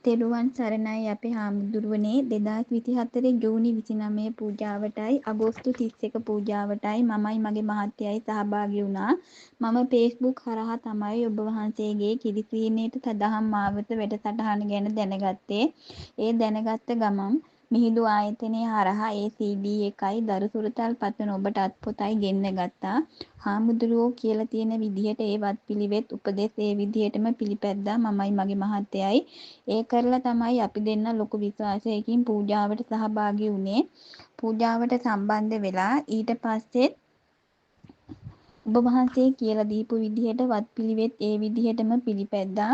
තෙරුවන් සරණයි අපේ හාමුදුරුවනේ 2024 ජූනි 29 පූජාවටයි අගෝස්තු 31 පූජාවටයි මමයි මගේ මහත්තයයි සහභාගී වුණා. මම Facebook හරහා තමයි ඔබ වහන්සේගේ කිරිපීනේට සදහම් මාවත වැඩසටහන ගැන දැනගත්තේ. ඒ දැනගත්ත ගමන් මිහිඳු ආයතනයේ හරහා ඒ CD එකයි දරුසුරතල් පතන ඔබට අත්පොතයි ගෙන්න ගත්තා. හාමුදුරුවෝ කියලා තියෙන විදිහට ඒ වත්පිළිවෙත් උපදෙස් ඒ විදිහටම පිළිපැද්දා මමයි මගේ මහත්තයයි. ඒ කරලා තමයි අපි දෙන්න ලොකු විශ්වාසයකින් පූජාවට සහභාගී වුණේ. පූජාවට සම්බන්ධ වෙලා ඊට පස්සෙත් ඔබ වහන්සේ කියලා දීපු විදිහට වත්පිළිවෙත් ඒ විදිහටම පිළිපැද්දා.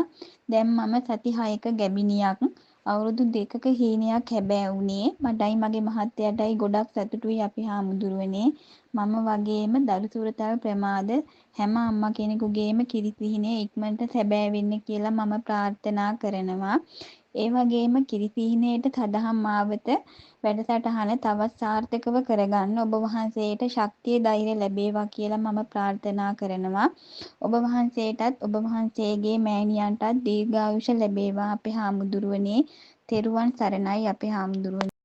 දැන් මම සති 6ක ගැබිනියක් අවුරුදු 2ක හීනයක් හැබෑ වුණේ. මටයි මගේ මහත්තයටයි ගොඩක් සතුටුයි අපි හාමුදුරුවනේ. මම වගේම දරුසුරතල් ප්‍රමාද හැම අම්මා කෙනෙකුගේම කිරිපිහිනේ ඉක්මනට සැබෑ වෙන්න කියලා මම ප්‍රාර්ථනා කරනවා. ඒ වගේම කිරිපිහිනේට සදහම් මාවත වැඩසටහන තවත් සාර්ථකව කරගන්න ඔබ වහන්සේට ශක්තිය ධෛර්ය ලැබේවා කියලා මම ප්‍රාර්ථනා කරනවා. ඔබ වහන්සේටත් ඔබ වහන්සේගේ මෑණියන්ටත් දීර්ඝායුෂ ලැබේවා අපේ හාමුදුරුවනේ. තෙරුවන් සරණයි අපේ හාමුදුරුවනේ.